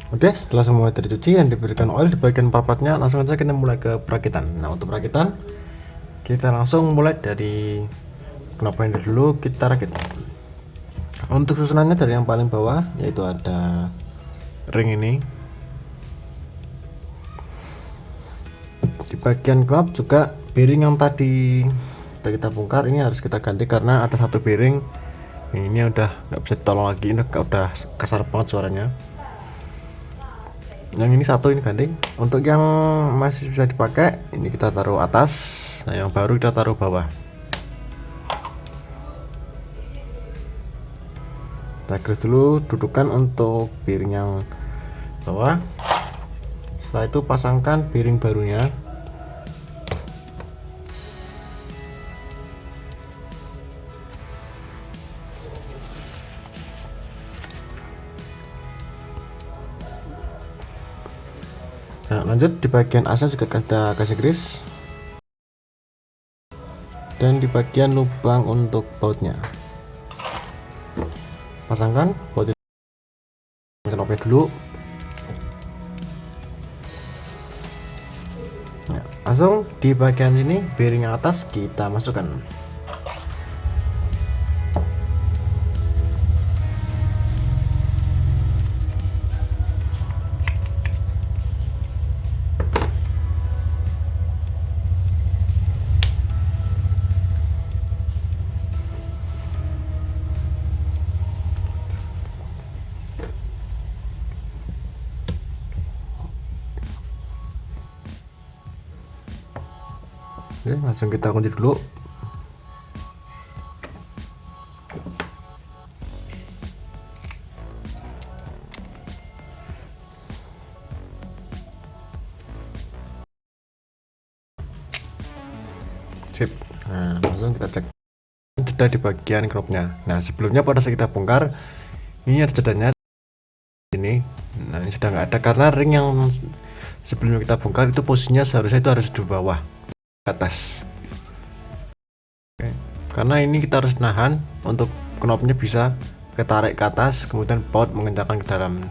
Oke, setelah semua tercuci dan diberikan oil di bagian part-partnya, langsung saja kita mulai ke perakitan. Nah, untuk perakitan kita langsung mulai dari knop ini dulu, kita rakit. Untuk susunannya dari yang paling bawah, yaitu ada ring ini. Di bagian knop juga bearing yang tadi kita bongkar ini harus kita ganti karena ada satu bearing ini udah nggak bisa ditolong lagi, ini udah kasar banget suaranya. Yang ini satu ini ganti. Untuk yang masih bisa dipakai ini kita taruh atas, nah yang baru kita taruh bawah. Kita grease dulu dudukan untuk bearing yang bawah. Setelah itu pasangkan bearing barunya. Nah, lanjut di bagian asnya juga kita kasih grease, dan di bagian lubang untuk bautnya pasangkan baut knopnya dulu. Nah, langsung di bagian sini bearing yang atas kita masukkan. Oke, langsung kita kunci dulu. Sip. Nah, langsung kita cek jeda di bagian knopnya. Nah, sebelumnya pada saat kita bongkar ini ada jedanya ini. Nah, ini sudah nggak ada karena ring yang sebelumnya kita bongkar itu posisinya seharusnya itu harus di bawah ke atas. Oke. Karena ini kita harus nahan untuk knopnya bisa ketarik ke atas, kemudian baut mengencangkan ke dalam.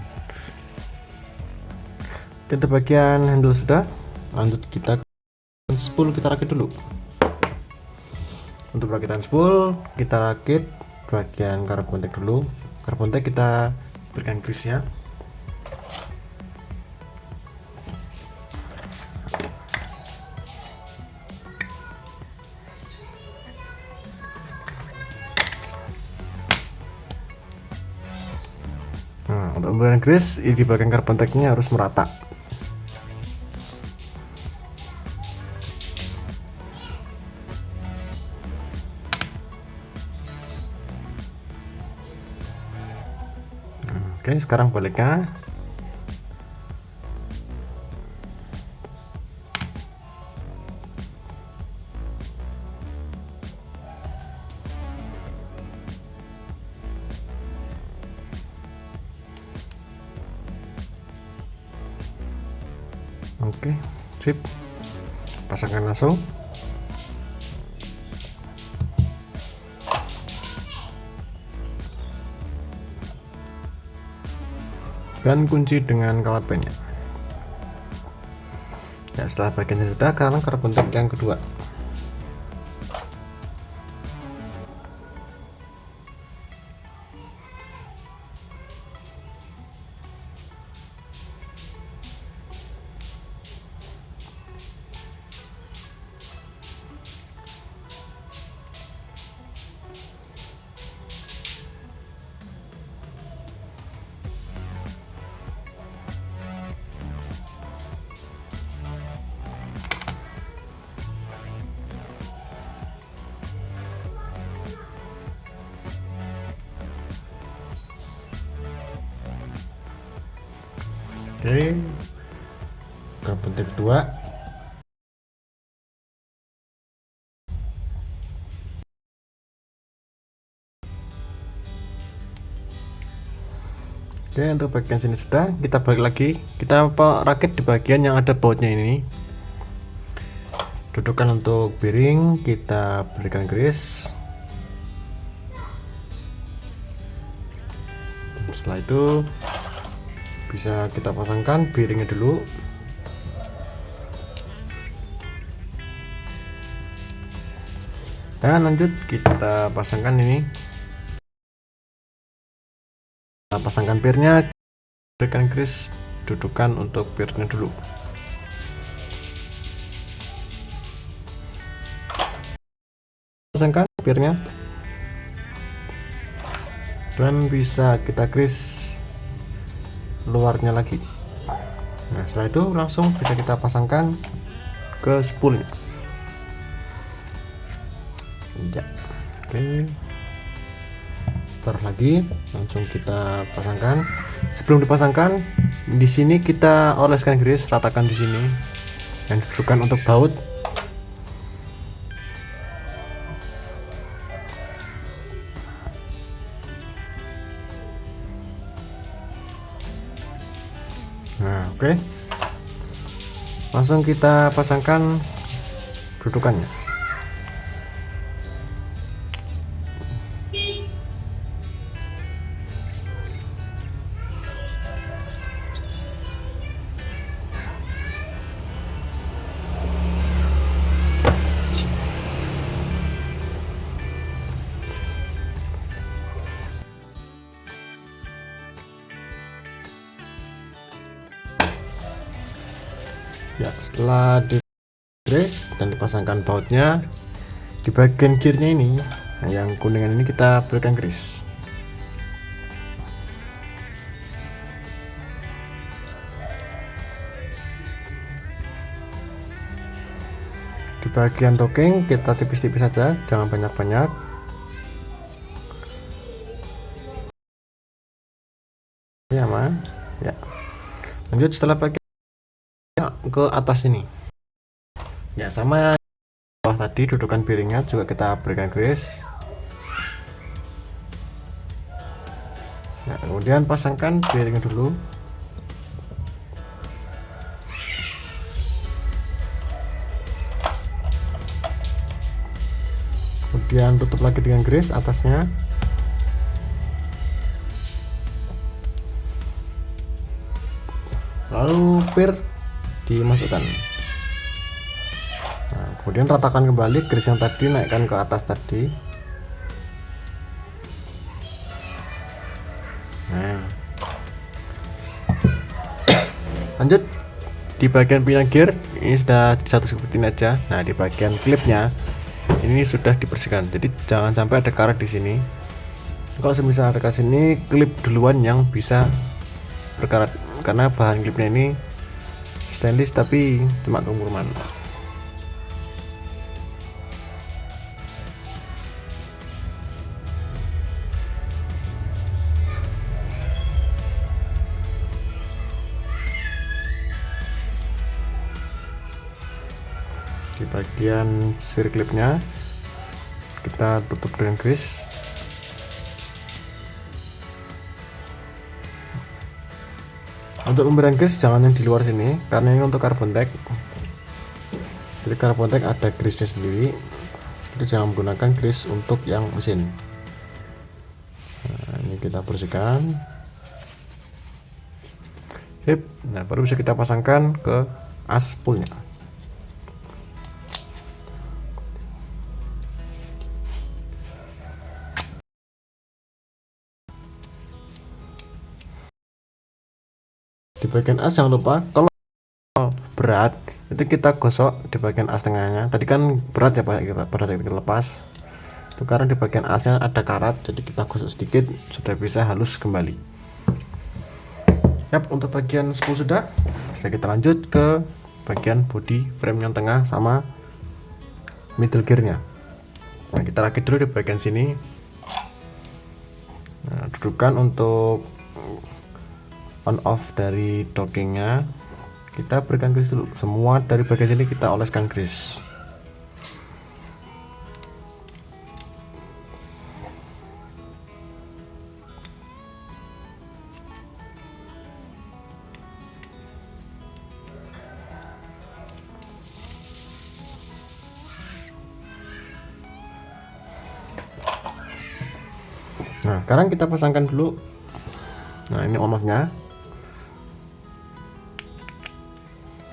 Untuk bagian handle sudah, lanjut kita ke spool, kita rakit dulu. Untuk perakitan spool kita rakit bagian karbon tack dulu. Karbon tack kita berikan grease nya. Nah, untuk memberikan grease di bagian karbon tacknya harus merata. Oke, sekarang baliknya. Oke, sip. Pasangkan langsung. Dan kunci dengan kawat pennya. Ya, setelah bagian ini sudah, sekarang karbon tack yang kedua. Oke, karbon tack kedua. Oke, untuk bagian sini sudah, kita balik lagi. Kita rakit di bagian yang ada bautnya ini. Dudukan untuk bearing kita berikan grease. Setelah itu bisa kita pasangkan piringnya dulu. Dan lanjut kita pasangkan ini. Kita pasangkan pirnya, berikan grease dudukan untuk pirnya dulu. Pasangkan pirnya dan bisa kita grease luarnya lagi. Nah, setelah itu langsung bisa kita pasangkan ke spoolnya. Ya, oke. Taruh lagi, langsung kita pasangkan. Sebelum dipasangkan, di sini kita oleskan grease, ratakan di sini dan dudukan untuk baut. Nah, oke. Langsung kita pasangkan dudukannya. Ya, setelah di grease dan dipasangkan bautnya, di bagian gearnya ini, nah yang kuningan ini kita berikan grease. Di bagian toking kita tipis-tipis saja, jangan banyak-banyak. Ya, aman. Ya. Lanjut setelah bagian ke atas ini. Ya, sama bawah tadi dudukan piringnya juga kita berikan grease. Nah, kemudian pasangkan piringnya dulu. Kemudian tutup lagi dengan grease atasnya. Lalu pir dimasukkan. Nah, kemudian ratakan kembali grease yang tadi, naikkan ke atas tadi. Nah, lanjut di bagian pinang gear ini sudah satu seperti ini aja. Nah, di bagian klipnya ini sudah dibersihkan, jadi jangan sampai ada karat di sini. Kalau semisal ada karat sini, klip duluan yang bisa berkarat, karena bahan klipnya ini stainless tapi cuma kemuruman. Di bagian sir klipnya kita tutup dengan grease. Untuk pemberian grease jangan yang di luar sini, karena ini untuk carbon tag. Jadi carbon tag ada grease nya sendiri, jadi jangan menggunakan grease untuk yang mesin. Nah, ini kita bersihkan. Sip. Nah, baru bisa kita pasangkan ke as spoolnya. Di bagian as jangan lupa, kalau berat itu kita gosok di bagian as tengahnya. Tadi kan berat ya Pak, pada saat kita lepas itu karena di bagian asnya ada karat, jadi kita gosok sedikit sudah bisa halus kembali. Yap, untuk bagian spool sudah. Bisa kita lanjut ke bagian body frame yang tengah sama middle gearnya. Nah, kita rakit dulu di bagian sini. Nah, dudukan untuk on off dari dockingnya kita berikan grease dulu. Semua dari bagian ini kita oleskan grease. Nah, sekarang kita pasangkan dulu. Nah, ini on off nya.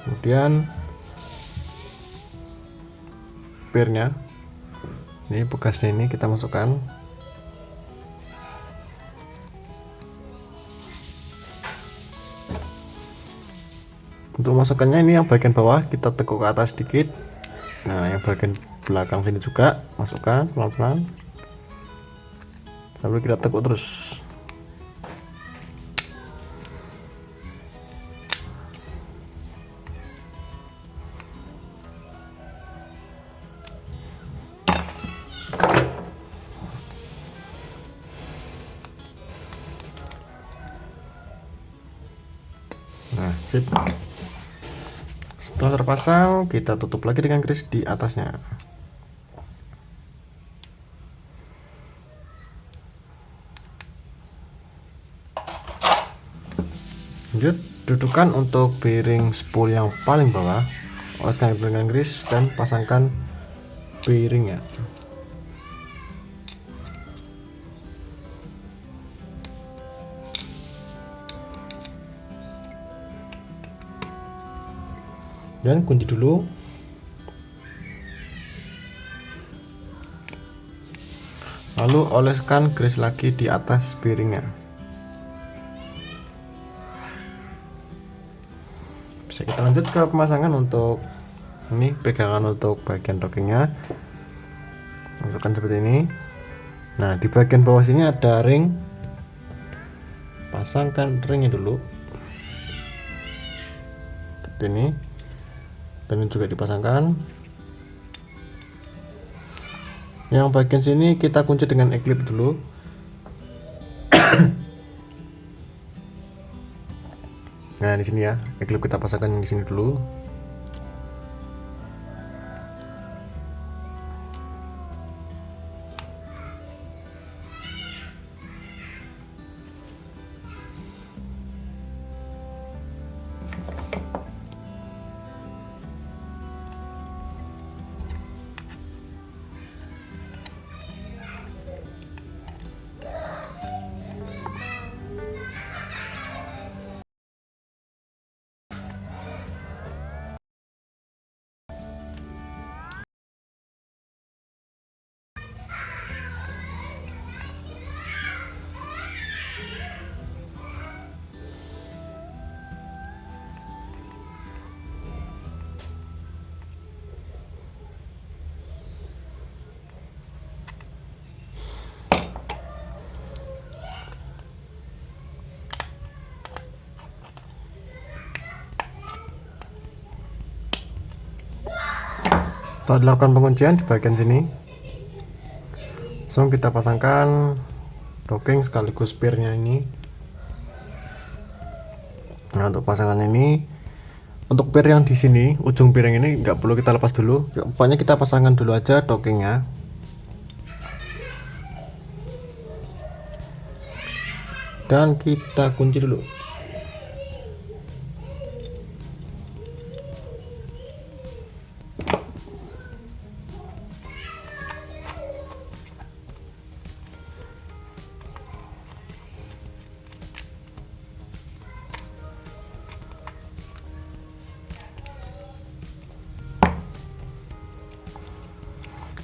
Kemudian pirnya ini, bekasnya ini kita masukkan. Untuk masukkannya ini yang bagian bawah kita tekuk ke atas sedikit. Nah, yang bagian belakang sini juga masukkan pelan-pelan, lalu kita tekuk terus. Nah, sip. Setelah terpasang, kita tutup lagi dengan grease di atasnya. Lanjut, dudukan untuk bearing spool yang paling bawah, oleskan dengan grease dan pasangkan bearingnya. Dan kunci dulu. Lalu oleskan grease lagi di atas bearingnya. Bisa kita lanjut ke pemasangan. Untuk ini pegangan untuk bagian dockingnya, masukkan seperti ini. Nah, di bagian bawah sini ada ring, pasangkan ringnya dulu seperti ini, dan ini juga dipasangkan. Yang bagian sini kita kunci dengan eklip dulu. Nah, di sini ya, eklip kita pasangkan di sini dulu. Setelah dilakukan penguncian di bagian sini, langsung kita pasangkan docking sekaligus spearnya ini. Nah, untuk pasangan ini, untuk pier yang di sini, ujung piring ini nggak perlu kita lepas dulu. Ya, pokoknya kita pasangkan dulu aja dockingnya. Dan kita kunci dulu.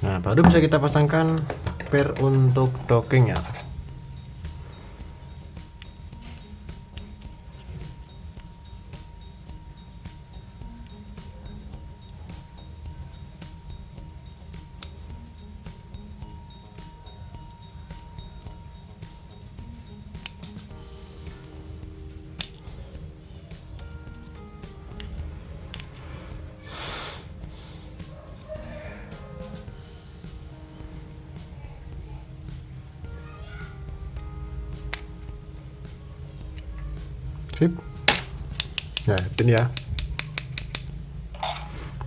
Nah, baru bisa kita pasangkan pier untuk dockingnya. Sip. Nah, ini ya.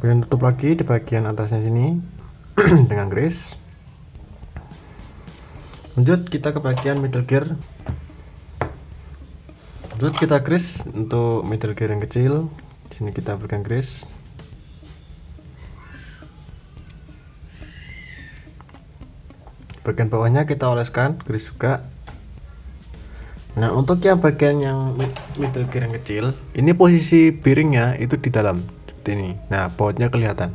Kemudian tutup lagi di bagian atasnya sini dengan grease. Lanjut kita ke bagian middle gear. Lanjut kita grease untuk middle gear yang kecil. Di sini kita berikan grease. Bagian bawahnya kita oleskan grease juga. Nah, Nah, untuk yang bagian yang middle gear yang kecil, ini posisi bearingnya itu di dalam seperti ini. Nah, bautnya kelihatan.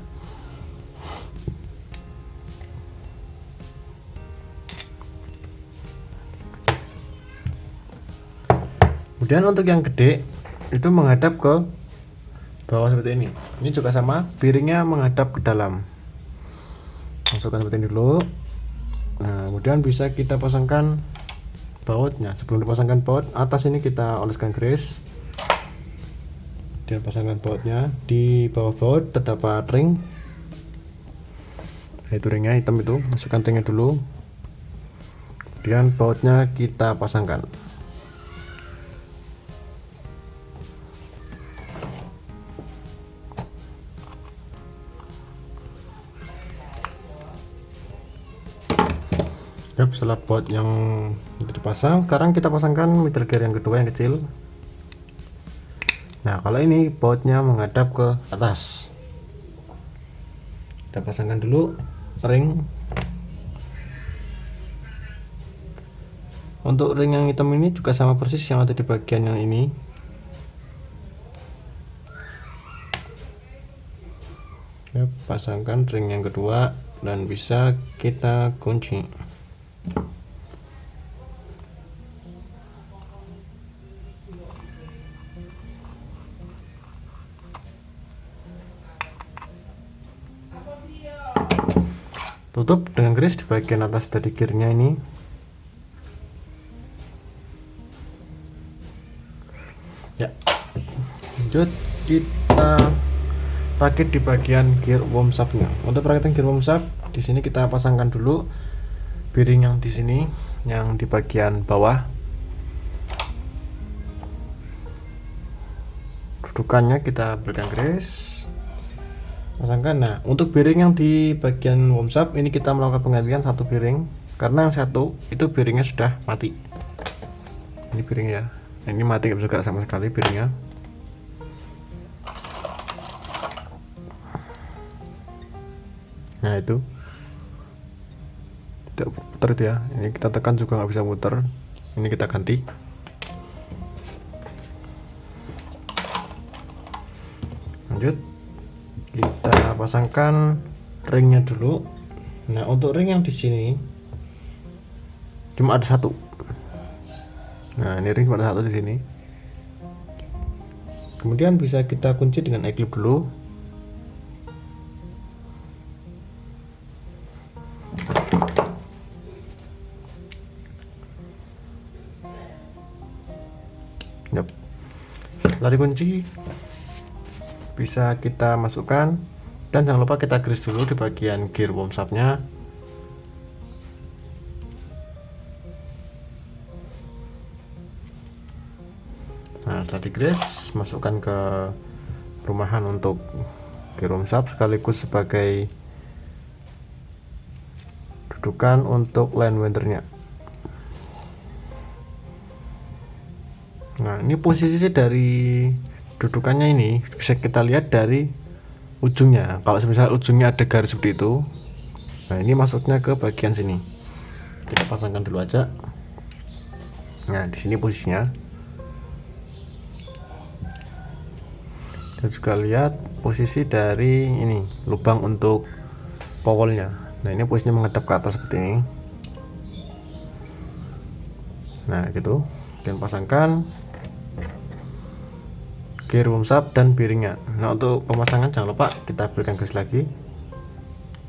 Kemudian untuk yang gede itu menghadap ke bawah seperti ini. Ini juga sama, bearingnya menghadap ke dalam. Masukkan seperti ini dulu. Nah, kemudian bisa kita pasangkan bautnya. Sebelum dipasangkan baut, atas ini kita oleskan grease. Dan pasangkan bautnya. Di bawah baut terdapat ring. Nah, itu ringnya hitam itu. Masukkan ringnya dulu. Kemudian bautnya kita pasangkan. Yap, setelah baut yang itu dipasang, sekarang kita pasangkan middle gear yang kedua yang kecil. Nah, kalau ini bautnya menghadap ke atas, kita pasangkan dulu ring. Untuk ring yang hitam ini juga sama persis yang ada di bagian yang ini. Ya, pasangkan ring yang kedua dan bisa kita kunci. Tutup dengan grease di bagian atas dari gearnya ini. Ya, lanjut kita rakit di bagian gear worm shaft-nya. Untuk perakitan gear worm shaft, di sini kita pasangkan dulu bearing yang di sini, yang di bagian bawah. Dudukannya kita berikan grease, pasangkan. Nah, untuk bearing yang di bagian worm shaft ini kita melakukan penggantian satu bearing karena yang satu itu bearingnya sudah mati. Ini bearing ya, ini mati, nggak bisa gerak sama sekali bearingnya. Nah, itu tidak putar itu ya, ini kita tekan juga nggak bisa muter. Ini kita ganti. Lanjut kita pasangkan ringnya dulu. Nah, untuk ring yang di sini cuma ada satu. Nah, ini ring cuma ada satu di sini. Kemudian bisa kita kunci dengan e-clip dulu. Yap. Setelah dikunci, bisa kita masukkan, dan jangan lupa kita grease dulu di bagian gear worm shaft-nya. Nah, setelah di grease, masukkan ke rumahan untuk gear worm shaft sekaligus sebagai dudukan untuk line wendernya. Nah, ini posisi dari dudukannya ini bisa kita lihat dari ujungnya. Kalau misalnya ujungnya ada garis seperti itu, nah ini masuknya ke bagian sini. Kita pasangkan dulu aja. Nah, di sini posisinya. Dan juga lihat posisi dari ini lubang untuk powolnya. Nah, ini posisinya menghadap ke atas seperti ini. Nah, gitu. Dan pasangkan gear worm shaft dan bearingnya. Nah, untuk pemasangan jangan lupa kita berikan gas lagi.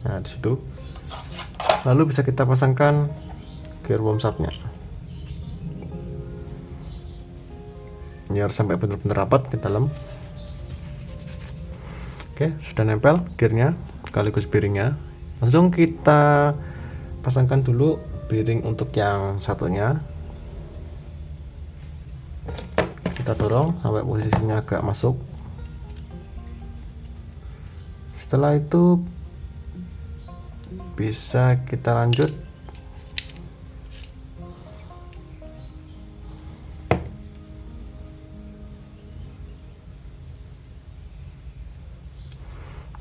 Nah, di situ. Lalu bisa kita pasangkan gear worm shaft-nya. Ini harus sampai benar-benar rapat ke dalam. Oke, sudah nempel gearnya sekaligus bearingnya. Langsung kita pasangkan dulu bearing untuk yang satunya. Kita dorong sampai posisinya agak masuk. Setelah itu bisa kita lanjut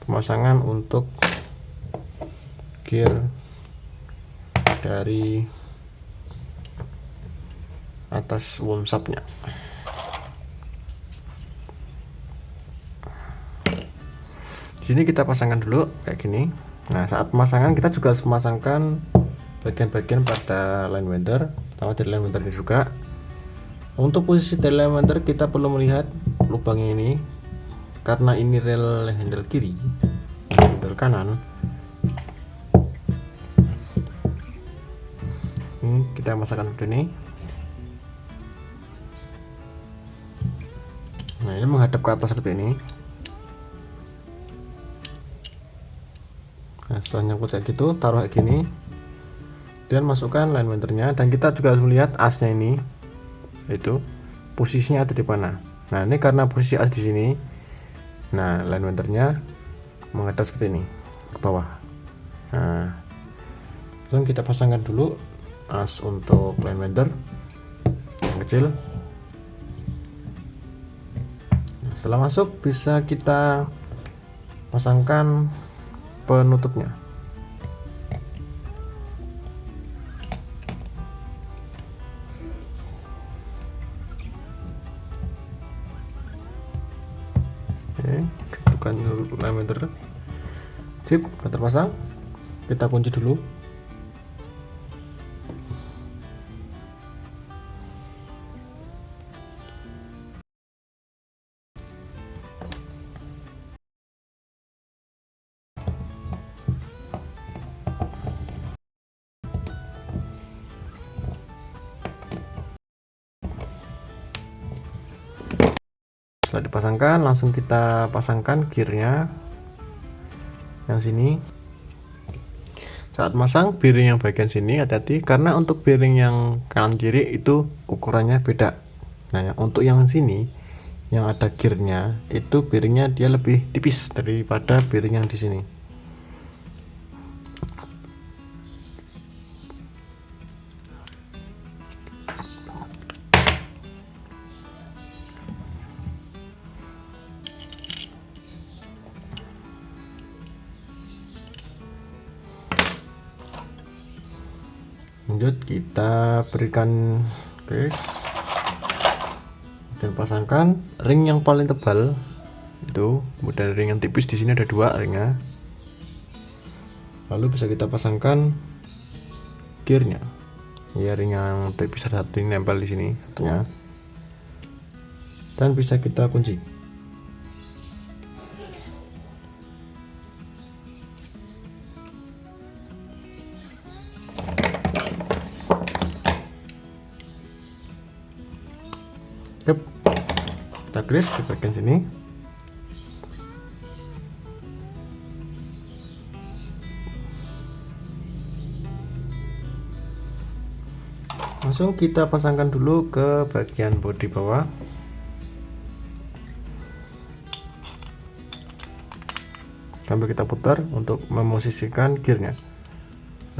pemasangan untuk gear dari atas wormshopnya. Di sini kita pasangkan dulu kayak gini. Nah, saat pemasangan kita juga harus memasangkan bagian-bagian pada line wender, sama dari line wender ini juga. Untuk posisi dari line wender kita perlu melihat lubang ini, karena ini rel handle kiri, handle kanan. Ini kita masukkan seperti ini. Nah, ini menghadap ke atas seperti ini. Nah, setelah nyangkut kayak gitu, taruh kayak gini dan masukkan line wendernya. Dan kita juga harus melihat asnya ini, itu posisinya ada di mana. Nah, ini karena posisi as di sini, nah line wendernya menghadap seperti ini ke bawah. Nah, langsung kita pasangkan dulu as untuk line wender yang kecil. Setelah masuk, bisa kita pasangkan penutupnya. Oke, bukan line wender. Sip, sudah terpasang. Kita kunci dulu. Setelah dipasangkan, langsung kita pasangkan gearnya yang sini. Saat masang bearing yang bagian sini hati-hati, karena untuk bearing yang kanan kiri itu ukurannya beda. Nah, untuk yang sini yang ada gearnya itu bearingnya dia lebih tipis daripada bearing yang di sini. Lanjut kita berikan grease dan pasangkan ring yang paling tebal itu, kemudian ring yang tipis di sini ada dua ringnya. Lalu bisa kita pasangkan gearnya. Ya, ring yang tipis ada satu ini nempel di sini satunya, dan bisa kita kunci. Yep. Kita grease di bagian sini. Langsung kita pasangkan dulu ke bagian bodi bawah. Sambil kita putar untuk memosisikan gearnya.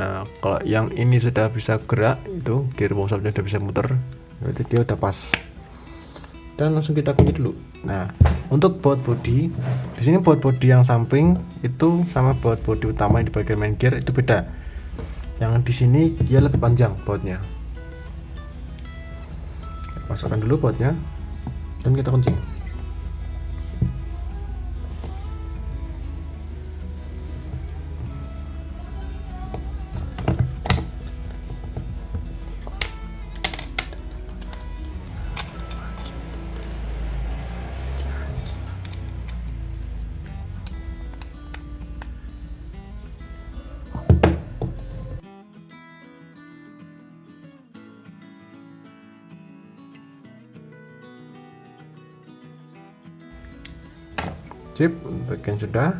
Nah, kalau yang ini sudah bisa gerak, itu gear wormshopnya sudah bisa muter, berarti dia udah pas. Dan langsung kita kunci dulu. Nah, untuk baut bodi, di sini baut bodi yang samping itu sama baut bodi utama yang di bagian main gear itu beda. Yang di sini dia lebih panjang bautnya. Masukkan dulu bautnya dan kita kunci. Sip, bagian sudah.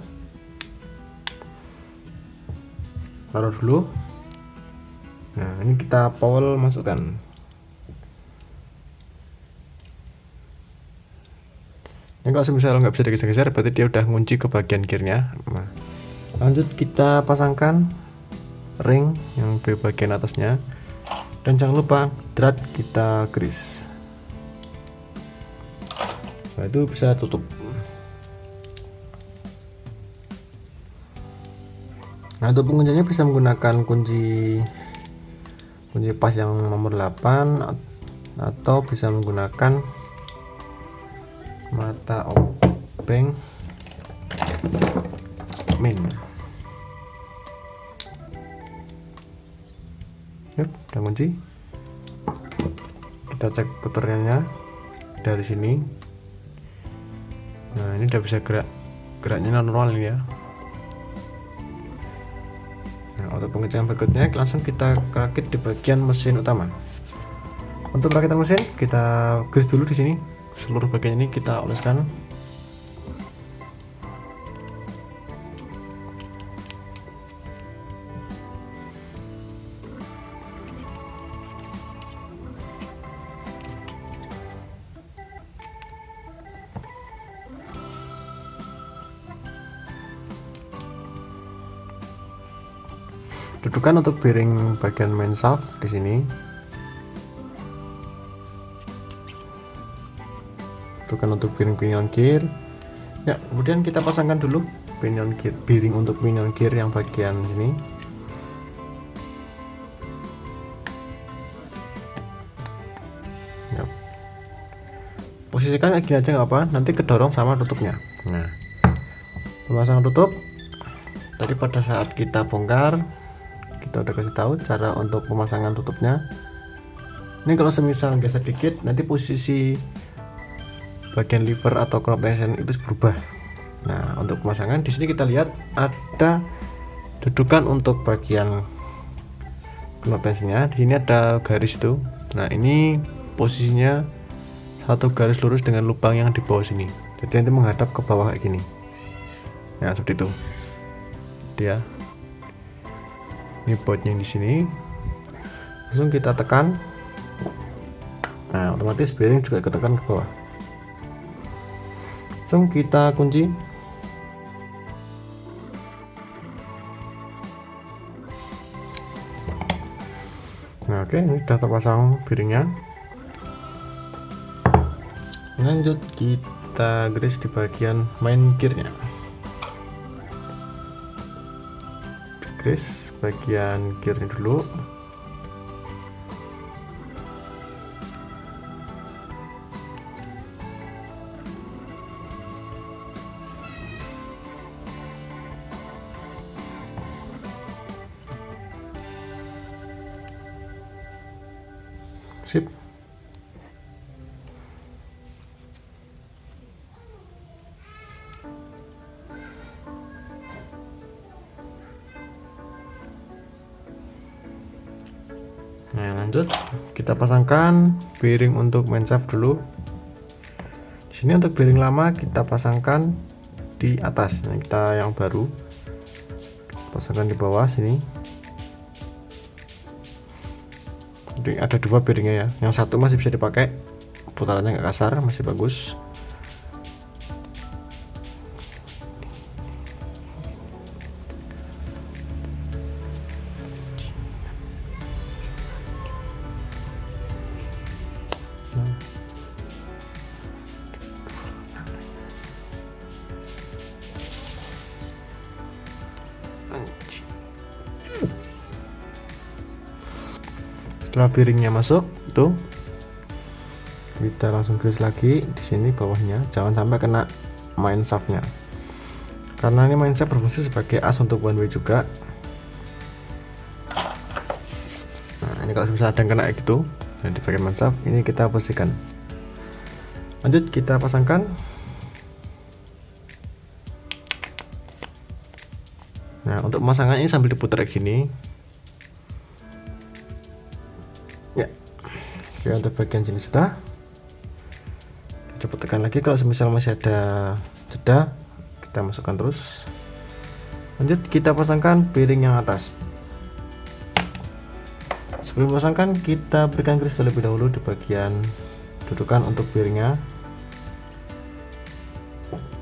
Taruh dulu. Nah, ini kita powel masukkan. Ini kalau misalnya nggak bisa digeser-geser, berarti dia udah ngunci ke bagian gearnya. Nah, lanjut kita pasangkan ring yang di bagian atasnya, dan jangan lupa drat kita grease. Nah, itu bisa tutup. Nah, untuk penguncinya bisa menggunakan kunci pas yang nomor 8 atau bisa menggunakan mata obeng min. Yuk, kita kunci. Kita cek puternya dari sini. Nah, ini udah bisa geraknya normal ini ya. Nah, untuk pengecekan berikutnya langsung kita rakit di bagian mesin utama. Untuk perakitan mesin kita grease dulu di sini. Seluruh bagian ini kita oleskan. Dudukan untuk bearing bagian main shaft di sini. Dudukan untuk bearing gear. Ya, kemudian kita pasangkan dulu pinion gear, bearing untuk pinion gear yang bagian sini. Ya. Posisikan kayak gini aja nggak apa, nanti kedorong sama tutupnya. Nah, pemasangan tutup. Tadi pada saat kita bongkar, kita udah kasih tahu cara untuk pemasangan tutupnya. Ini kalau semisal geser dikit, nanti posisi bagian lever atau knob tension itu berubah. Nah, untuk pemasangan di sini kita lihat ada dudukan untuk bagian knob tensionnya. Di sini ada garis itu. Nah, ini posisinya satu garis lurus dengan lubang yang di bawah sini. Jadi nanti menghadap ke bawah kayak gini. Nah, seperti itu. Ya. Ini bautnya di sini. Langsung kita tekan. Nah, otomatis bearing juga ketekan ke bawah. Langsung kita kunci. Nah, oke, ini sudah terpasang bearingnya. Lanjut kita grease di bagian main gearnya. Grease bagian gearnya dulu. Sip. Nah, lanjut kita pasangkan bearing untuk main shaft dulu. Di sini untuk bearing lama kita pasangkan di atas. Nah, kita yang baru pasangkan di bawah sini. Jadi ada dua bearingnya ya. Yang satu masih bisa dipakai, putarannya nggak kasar, masih bagus. Setelah bearingnya masuk, tuh kita langsung grease lagi di sini bawahnya, jangan sampai kena main shaftnya, karena ini main shaft berfungsi sebagai as untuk one way juga. Nah, ini kalau misalnya ada yang kena gitu, yang di bagian main shaft ini kita bersihkan. Lanjut kita pasangkan. Nah, untuk pemasangan ini sambil diputar kayak gini. Ya, oke, untuk bagian sini sudah. Coba tekan lagi, kalau semisal masih ada jeda kita masukkan terus. Lanjut kita pasangkan bearing yang atas. Sebelum pasangkan kita berikan grease terlebih dahulu di bagian dudukan untuk bearingnya,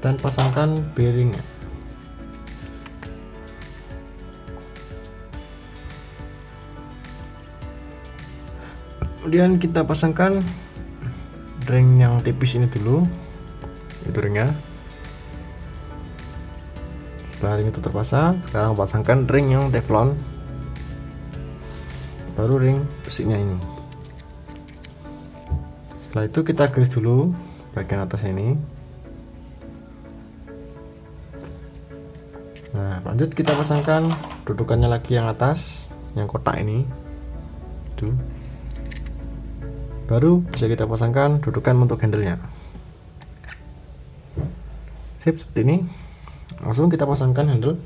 dan pasangkan bearingnya. Kemudian kita pasangkan ring yang tipis ini dulu, itu ringnya. Setelah ring itu terpasang, sekarang pasangkan ring yang teflon, baru ring besinya ini. Setelah itu kita garis dulu bagian atas ini. Nah, lanjut kita pasangkan dudukannya lagi yang atas, yang kotak ini. Tuh. Baru bisa kita pasangkan dudukan untuk handle-nya. Sip, seperti ini. Langsung kita pasangkan handle.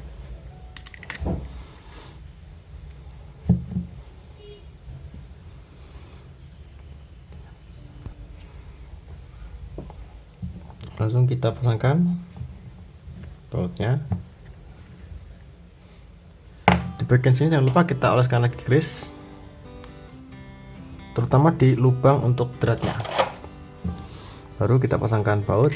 Langsung kita pasangkan bautnya. Di bagian sini jangan lupa kita oleskan lagi grease, terutama di lubang untuk dratnya. Baru kita pasangkan baut.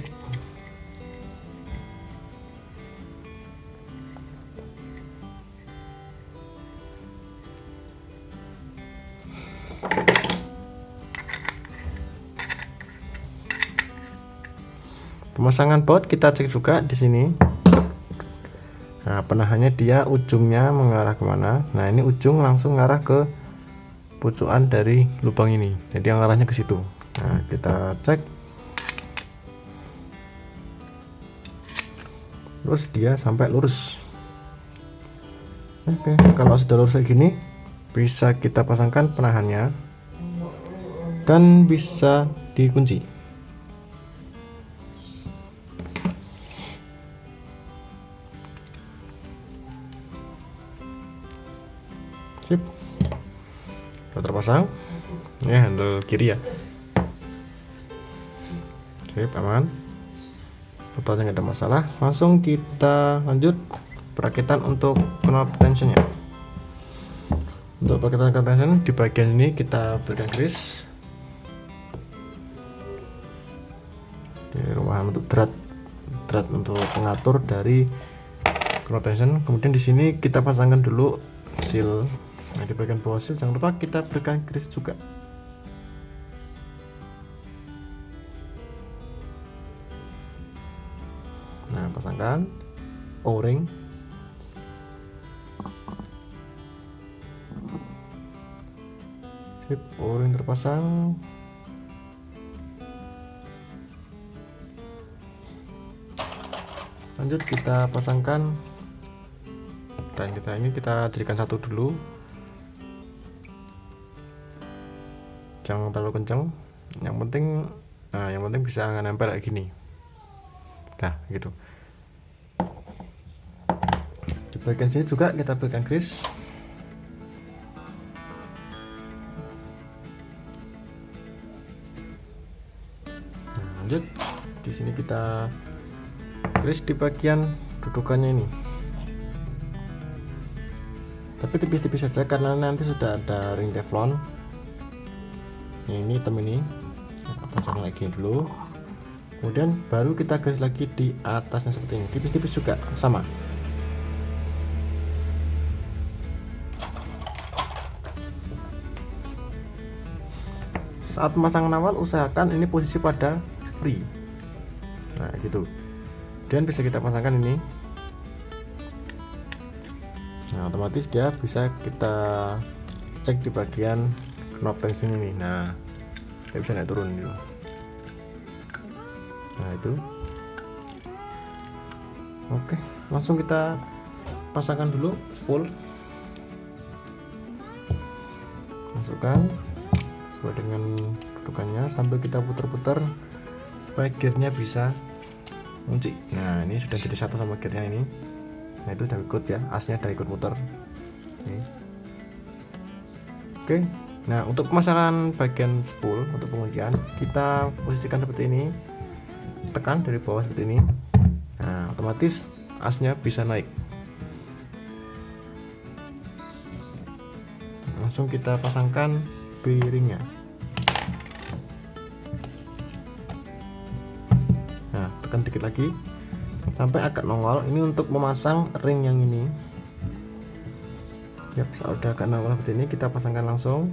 Pemasangan baut kita cek juga di sini. Nah, penahannya dia ujungnya mengarah kemana? Nah, ini ujung langsung ngarah ke pucukan dari lubang ini. Jadi yang arahnya ke situ. Nah, kita cek. Terus dia sampai lurus. Oke, kalau sudah lurus kayak gini, bisa kita pasangkan penahannya dan bisa dikunci. Sip, sudah terpasang. Ini handle kiri ya. Sip, aman. Totalnya nggak ada masalah. Langsung kita lanjut perakitan untuk knob tensionnya. Untuk perakitan knob tension di bagian ini kita berikan grease di ruangan untuk drat untuk pengatur dari knob tension. Kemudian di sini kita pasangkan dulu seal. Nah, di bagian bawah seal jangan lupa kita berikan grease juga. Nah, pasangkan O-ring. Sip, O-ring terpasang. Lanjut kita pasangkan, dan kita jadikan satu dulu. Jangan terlalu kencang. Yang penting bisa nempel kayak gini. Nah, gitu. Di bagian sini juga kita berikan grease. Nah, lanjut di sini kita grease di bagian dudukannya ini. Tapi tipis-tipis saja karena nanti sudah ada ring teflon. Ini hitam ini. Pasang lagi dulu. Kemudian baru kita garis lagi di atasnya seperti ini, tipis-tipis juga sama. Saat pemasangan awal usahakan ini posisi pada free. Nah, gitu. Dan bisa kita pasangkan ini. Nah, otomatis dia bisa kita cek di bagian knob tension ini. Nah, dia bisa naik turun gitu. Nah, itu. Oke, langsung kita pasangkan dulu spool. Masukkan sesuai dengan dudukannya sambil kita putar-putar supaya gearnya bisa kunci. Nah, ini sudah jadi satu sama gearnya ini. Nah, itu udah ikut ya, asnya udah ikut muter. Oke. Nah, untuk pemasangan bagian spool untuk penguncian kita posisikan seperti ini. Tekan dari bawah seperti ini. Nah, otomatis asnya bisa naik. Langsung kita pasangkan bearingnya. Nah, tekan dikit lagi sampai agak nongol. Ini untuk memasang ring yang ini. Ya, saat udah agak nongol seperti ini kita pasangkan langsung,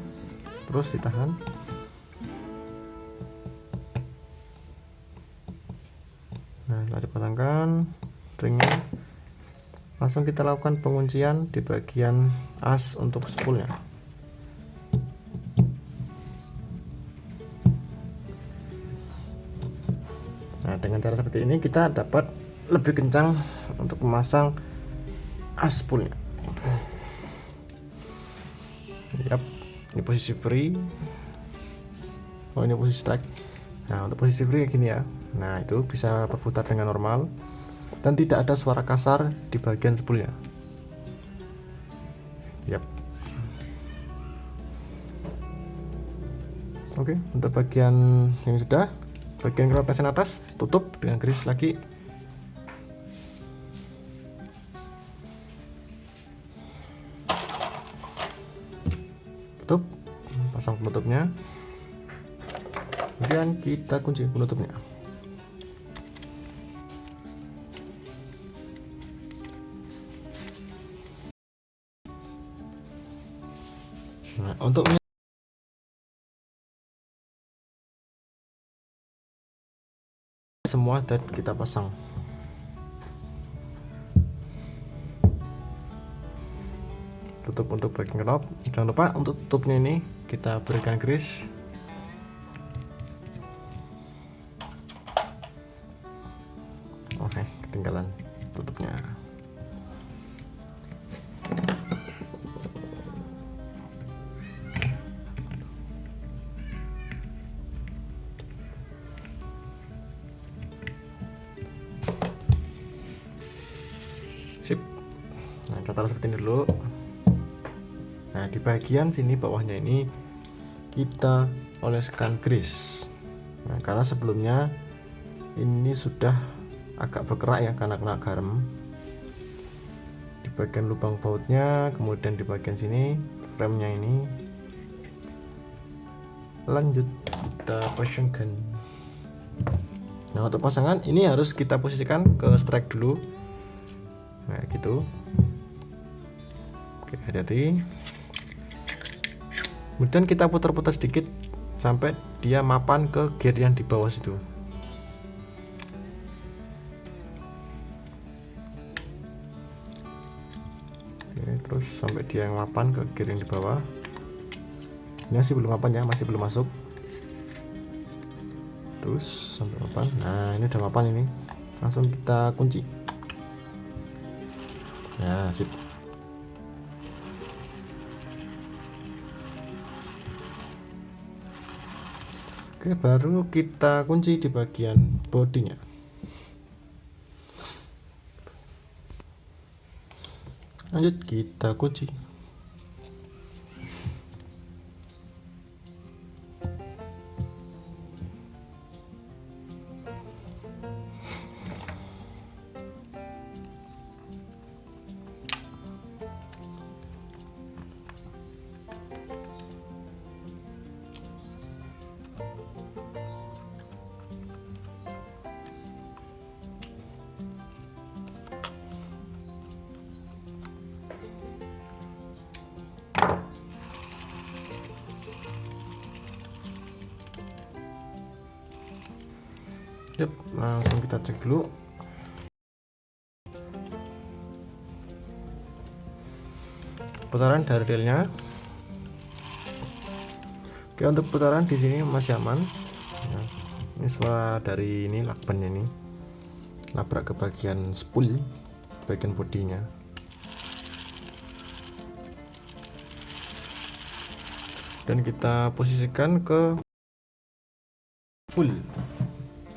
terus ditahan. Nah, setelah dipasangkan ringnya, langsung kita lakukan penguncian di bagian as untuk spoolnya. Nah, dengan cara seperti ini kita dapat lebih kencang untuk memasang aspulnya. Yap, ini posisi free. Oh, ini posisi strike. Nah, untuk posisi free kayak gini ya. Nah, itu bisa berputar dengan normal dan tidak ada suara kasar di bagian spoolnya. Yap. Oke, untuk bagian ini sudah. Bagian knop mesin atas tutup dengan grease lagi. Tutup, pasang penutupnya. Kemudian kita kunci penutupnya. Nah, untuk semua dan kita pasang. Tutup untuk bagian knop. Jangan lupa untuk tutupnya ini kita berikan grease. Oke, ketinggalan tutupnya. Sip. Nah, kita taruh seperti ini dulu. Nah, di bagian sini bawahnya ini kita oleskan grease. Nah, karena sebelumnya ini sudah agak berkerak ya karena kena garam. Di bagian lubang bautnya, kemudian di bagian sini frame-nya ini. Lanjut kita pasangkan. Nah, untuk pasangan ini harus kita posisikan ke strike dulu. Nah, gitu. Oke, hati-hati. Kemudian kita putar-putar sedikit sampai dia mapan ke gear yang di bawah situ. Oke, terus sampai dia yang mapan ke gear yang di bawah. Ini masih belum mapan ya, masih belum masuk. Terus sampai mapan. Nah, ini udah mapan ini. Langsung kita kunci. Nah, sip. Oke, baru kita kunci di bagian bodinya. Lanjut kita kunci. Yep, langsung kita cek dulu. Putaran dari relnya. Oke, untuk putaran di sini masih aman. Nah, ini suara dari ini lakbannya ini nabrak ke bagian spool, bagian bodinya. Dan kita posisikan ke full.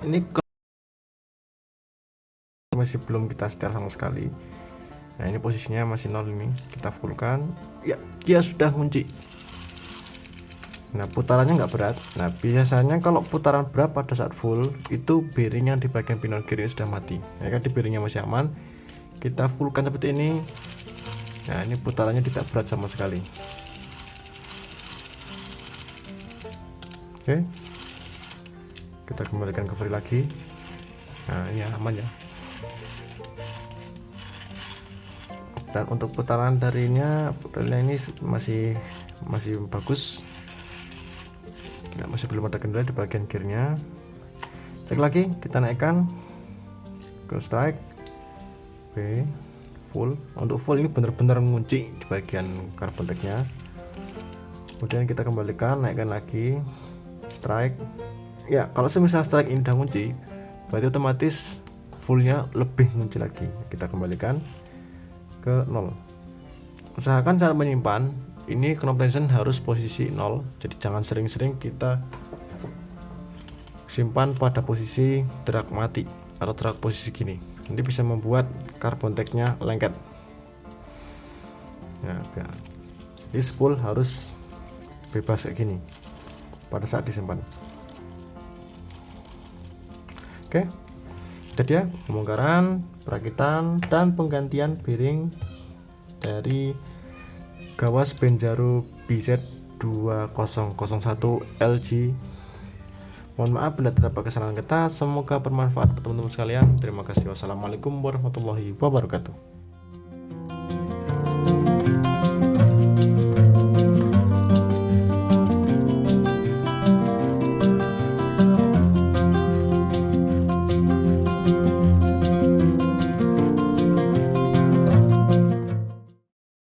Ini masih belum kita setel sama sekali. Nah, ini posisinya masih 0 ini. Kita fullkan. Ya, dia sudah kunci. Nah, putarannya nggak berat. Nah, biasanya kalau putaran berat pada saat full itu bearing yang di bagian pinot gear sudah mati. Ya kan, di bearingnya masih aman. Kita fullkan seperti ini. Nah, ini putarannya tidak berat sama sekali. Oke, kita kembalikan ke free lagi. Nah, ini aman ya. Dan untuk putaran darinya ini masih bagus. Nah, masih belum ada kendala di bagian gearnya. Cek lagi, kita naikkan ke strike. Oke, full. Untuk full ini benar-benar mengunci di bagian carbon tag-nya. Kemudian kita kembalikan, naikkan lagi strike. Ya, kalau semisal strike ini udah kunci, berarti otomatis fullnya lebih ngunci lagi. Kita kembalikan ke 0. Usahakan saat menyimpan ini knob tension harus posisi 0, jadi jangan sering-sering kita simpan pada posisi drag mati atau drag posisi gini, nanti bisa membuat carbon tag-nya lengket ya. Jadi spool harus bebas kayak gini pada saat disimpan. Oke, jadi ya pembongkaran, perakitan, dan penggantian bearing dari gawas Benjaro BZ2001 LG. Mohon maaf bila terdapat kesalahan kata. Semoga bermanfaat buat teman-teman sekalian. Terima kasih. Wassalamualaikum warahmatullahi wabarakatuh.